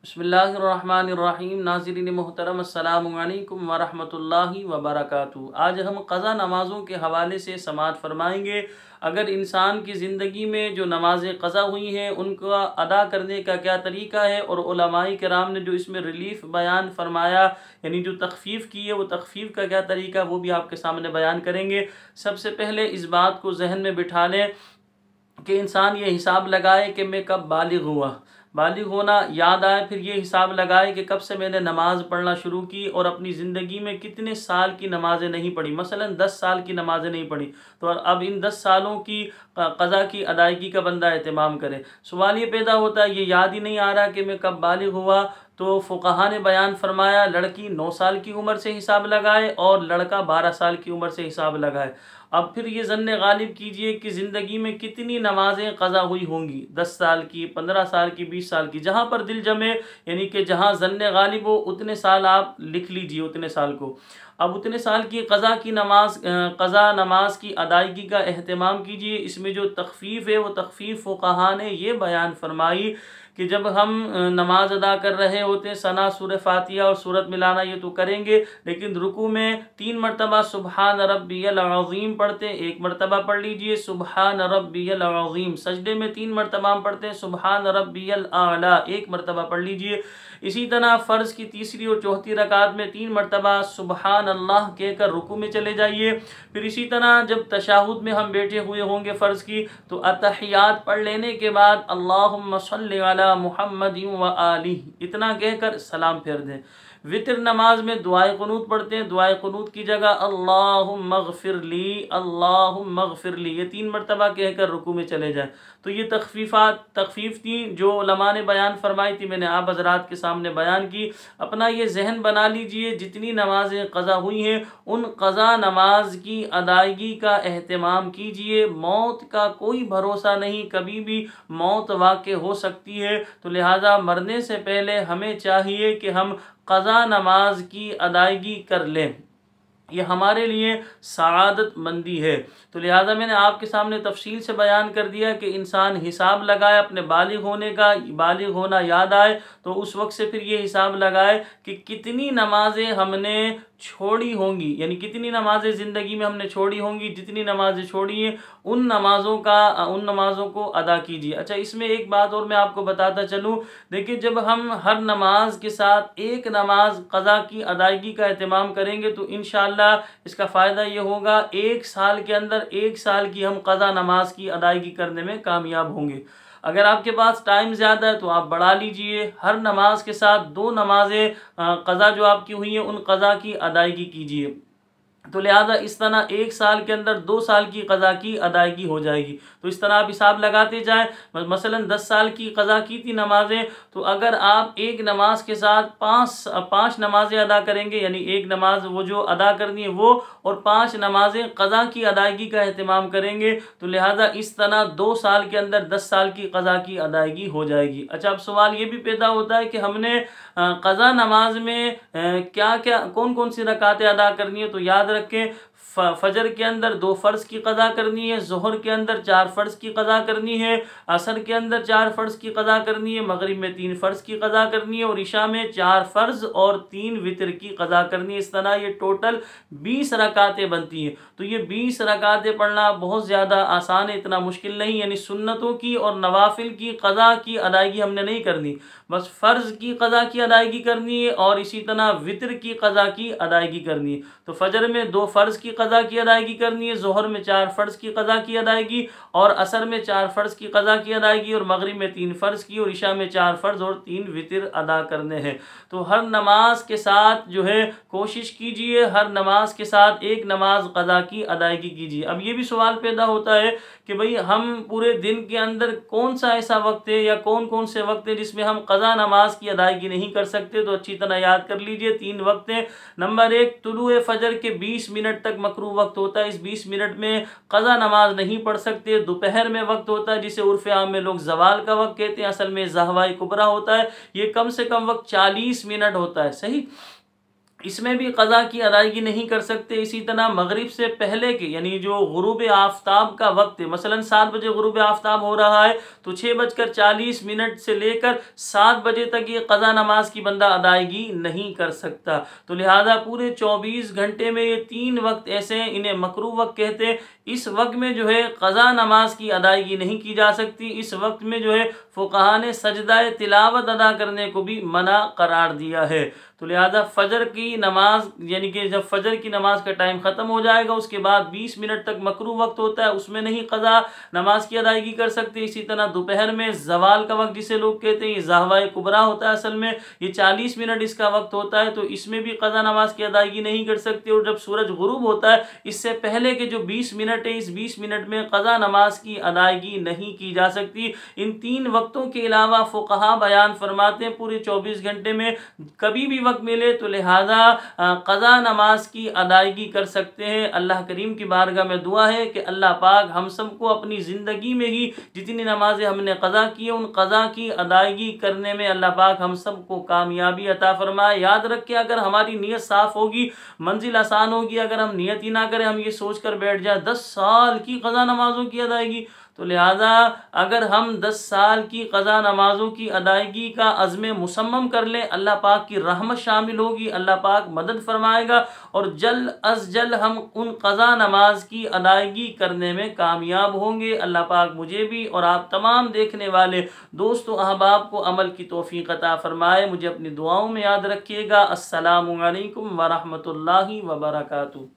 बिस्मिल्लाहिर्रहमानिर्रहीम। नाज़रीन मोहतरम, अस्सलामु अलैकुम वरहमतुल्लाहि वबरकातुहू। आज हम क़ज़ा नमाज़ों के हवाले से समाअत फ़रमाएँगे। अगर इंसान की ज़िंदगी में जो नमाज़ें क़ज़ा हुई हैं उनका अदा करने का क्या तरीका है, और उलमाए किराम ने जो इसमें रिलीफ़ बयान फ़रमाया, यानी जो तख़फ़ीफ़ की है, वो तख़फ़ीफ़ का क्या तरीका, वो भी आपके सामने बयान करेंगे। सबसे पहले इस बात को जहन में बिठा लें कि इंसान ये हिसाब लगाए कि मैं कब बालिग़ हुआ। बालिग़ होना याद आए, फिर ये हिसाब लगाए कि कब से मैंने नमाज़ पढ़ना शुरू की और अपनी ज़िंदगी में कितने साल की नमाज़ें नहीं पढ़ी। मसलन 10 साल की नमाज़ें नहीं पढ़ी, तो अब इन 10 सालों की क़ज़ा की अदायगी का बंदा एहतमाम करे। सवाल ये पैदा होता है, ये याद ही नहीं आ रहा कि मैं कब बालिग़ हुआ। तो फ़ुक़हा ने बयान फ़रमाया, लड़की 9 साल की उम्र से हिसाब लगाए और लड़का 12 साल की उम्र से हिसाब लगाए। अब फिर ये ज़न्ने गालिब कीजिए कि ज़िंदगी में कितनी नमाज़ें क़ज़ा हुई होंगी, 10 साल की, 15 साल की, 20 साल की, जहाँ पर दिल जमे, यानी कि जहाँ ज़न्ने गालिब हो उतने साल आप लिख लीजिए, उतने साल को। अब उतने साल की क़ज़ा नमाज की अदायगी का एहतमाम कीजिए। इसमें जो तख़फ़ीफ़ है वो तख़फ़ीफ़ फ़ुक़हा ने ये बयान फ़रमाई कि जब हम नमाज अदा कर रहे होते हैं, सना, सूरह फ़ातिहा और सूरत मिलाना ये तो करेंगे, लेकिन रुकू में 3 मरतबा सुबहान रब्बियल अज़ीम पढ़ते हैं, 1 मरतबा पढ़ लीजिए सुबहान रब्बियल अज़ीम। सजदे में 3 मरतबा हम पढ़ते हैं सुबहान रब्बियल आला, 1 मरतबा पढ़ लीजिए। इसी तरह फ़र्ज़ की तीसरी और चौथी रकात में 3 मरतबा सुबहान अल्लाह कहकर रुकू में चले जाइए। फिर इसी तरह जब तशाहुद में हम बैठे हुए होंगे फ़र्ज़ की, तो अत्तहियात पढ़ लेने के बाद अल्लाहुम्मा सल्लि अला मुहम्मदिन व आलिहि इतना कहकर सलाम फेर दें। वितर नमाज में दुआए क़ुनूत पढ़ते हैं, दुआए क़ुनूत की जगह अल्लाहुम्मा ग़फ़िरली ये 3 मरतबा कहकर रुकू में चले जाएँ। तो ये तख़फ़ीफ़ थी जो उलमा ने बयान फ़रमाई थी, मैंने आप हज़रात के सामने बयान की। अपना ये जहन बना लीजिए, जितनी नमाज़ें क़ज़ा हुई हैं उन क़ज़ा नमाज की अदायगी का एहतमाम कीजिए। मौत का कोई भरोसा नहीं, कभी भी मौत वाक़े हो सकती है, तो लिहाजा मरने से पहले हमें चाहिए कि हम क़ज़ा नमाज की अदायगी कर लें। ये हमारे लिए सआदत मंदी है। तो लिहाजा मैंने आपके सामने तफसील से बयान कर दिया कि इंसान हिसाब लगाए अपने बालिग़ होने का, बालिग़ होना याद आए तो उस वक्त से फिर ये हिसाब लगाए कि कितनी नमाज़ें हमने छोड़ी होंगी, यानी कितनी नमाज़ें ज़िंदगी में हमने छोड़ी होंगी। जितनी नमाज़ें छोड़ी हैं उन नमाज़ों को अदा कीजिए। अच्छा, इसमें एक बात और मैं आपको बताता चलूँ। देखिए, जब हम हर नमाज के साथ एक नमाज क़ज़ा की अदायगी का एहतमाम करेंगे तो इंशाअल्लाह इसका फ़ायदा ये होगा, 1 साल के अंदर 1 साल की हम क़ज़ा नमाज की अदायगी करने में कामयाब होंगे। अगर आपके पास टाइम ज़्यादा है तो आप बढ़ा लीजिए, हर नमाज के साथ 2 नमाज़ें क़ज़ा जो आपकी हुई हैं उन क़ज़ा की अदायगी कीजिए। तो लिहाजा इस तरह 1 साल के अंदर 2 साल की क़ज़ा की अदायगी हो जाएगी। तो इस तरह आप हिसाब लगाते जाएँ। मसलन 10 साल की क़ज़ा की थी नमाज़ें, तो अगर आप एक नमाज के साथ 5 नमाज़ें अदा करेंगे, यानी एक नमाज वो जो अदा करनी है वो, और 5 नमाज़ें क़ज़ा की अदायगी का एहतमाम करेंगे, तो लिहाजा इस तरह 2 साल के अंदर 10 साल की क़ज़ा की अदायगी हो जाएगी। अच्छा, अब सवाल ये भी पैदा होता है कि हमने क़ज़ा नमाज में क्या क्या कौन कौन सी रकातें अदा करनी है। तो याद रखें, फजर के अंदर 2 फ़र्ज़ की क़ज़ा करनी है, ज़ोहर के अंदर 4 फ़र्ज़ की क़ज़ा करनी है, असर के अंदर 4 फ़र्ज़ की क़ज़ा करनी है, मगरिब में 3 फ़र्ज़ की क़ज़ा करनी है, और इशा में 4 फ़र्ज़ और 3 वितर की क़ज़ा करनी है। इस तरह ये टोटल 20 रकातें बनती हैं। तो ये 20 रकातें पढ़ना बहुत ज़्यादा आसान है, इतना मुश्किल नहीं। यानी सुन्नतों की और नवाफिल की क़ज़ा की अदायगी हमने नहीं करनी, बस फ़र्ज़ की क़ज़ा की अदायगी करनी है और इसी तरह वितर की क़ज़ा की अदायगी करनी है। तो फजर में 2 फ़र्ज़ की क़ज़ा की अदायगी करनी है, ज़ोहर में 4 फ़र्ज़ की क़ज़ा की अदायगी, और असर में 4 फ़र्ज़ की क़ज़ा की अदायगी, और मगरिब में 3 फ़र्ज़ की, और इशा में 4 फ़र्ज़ और 3 वितर अदा करने हैं। तो हर नमाज के साथ जो है कोशिश कीजिए, हर नमाज के साथ एक नमाज क़ज़ा की अदायगी कीजिए। अब ये भी सवाल पैदा होता है कि भाई हम पूरे दिन के अंदर कौन सा ऐसा वक्त है या कौन कौन से वक्त है जिसमें हम क़ज़ा नमाज की अदायगी नहीं कर सकते। तो अच्छी तरह याद कर लीजिए, 3 वक्त हैं। नंबर 1, तुलुए फ़जर के 20 मिनट तक मकरूह वक्त होता है, इस 20 मिनट में क़ज़ा नमाज नहीं पढ़ सकते। दोपहर में वक्त होता है जिसे उर्फ़ आम में लोग ज़वाल का वक्त कहते हैं, असल में ज़हवाए कुबरा होता है। ये कम से कम वक्त 40 मिनट होता है, सही। इसमें भी क़ज़ा की अदायगी नहीं कर सकते। इसी तरह मगरिब से पहले के यानी जो गुरूब आफ्ताब का वक्त है, मसलन 7 बजे गुरूब आफ्ताब हो रहा है तो 6:40 से लेकर 7 बजे तक ये क़ज़ा नमाज की बंदा अदायगी नहीं कर सकता। तो लिहाजा पूरे 24 घंटे में ये 3 वक्त ऐसे हैं, इन्हें मकरूह वक्त कहते हैं। इस वक्त में जो है क़ज़ा नमाज की अदायगी नहीं की जा सकती। इस वक्त में जो है फ़ुक़हा ने सजदा तिलावत अदा करने को भी मना करार दिया है। तो लिहाजा फ़जर की नमाज यानी कि जब फ़जर की नमाज का टाइम ख़त्म हो जाएगा उसके बाद 20 मिनट तक मकरूह वक्त होता है, उसमें नहीं क़ज़ा नमाज की अदायगी कर सकते। इसी तरह दोपहर में ज़वाल का वक्त जिसे लोग कहते हैं, ये ज़हवा कुबरा होता है, असल में ये 40 मिनट इसका वक्त होता है, तो इसमें भी क़ज़ा नमाज की अदायगी नहीं कर सकते। और जब सूरज गुरूब होता है इससे पहले के जो 20 मिनट है, इस 20 मिनट में क़ज़ा नमाज की अदायगी नहीं की जा सकती। इन 3 वक्तों के अलावा फ़ुक़हा बयान फरमाते हैं पूरे 24 घंटे में कभी भी वक्त मिले तो लिहाजा क़ज़ा नमाज की अदायगी कर सकते हैं। अल्लाह करीम की बारगाह में दुआ है कि अल्लाह पाक हम सबको अपनी ज़िंदगी में ही जितनी नमाज़ें हमने क़ज़ा की है उन क़ज़ा की अदायगी करने में अल्लाह पाक हम सबको कामयाबी अता फरमाए। याद रखें, अगर हमारी नीयत साफ़ होगी मंजिल आसान होगी। अगर हम नियत ही ना करें, हम ये सोच कर बैठ जाए 10 साल की क़ज़ा नमाज़ों की अदायगी, तो लिहाजा अगर हम 10 साल की क़ज़ा नमाज़ों की अदायगी का अज़्म मुसम्मम कर लें, अल्लाह पाक की रहमत शामिल होगी, अल्लाह पाक मदद फरमाएगा और जल्द अज़ जल्द हम उन क़ज़ा नमाज की अदायगी करने में कामयाब होंगे। अल्लाह पाक मुझे भी और आप तमाम देखने वाले दोस्तों अहबाब को अमल की तौफ़ीक़ अता फ़रमाए। मुझे अपनी दुआओं में याद रखिएगा। अस्सलामु अलैकुम व रहमतुल्लाहि व बरकातुहू।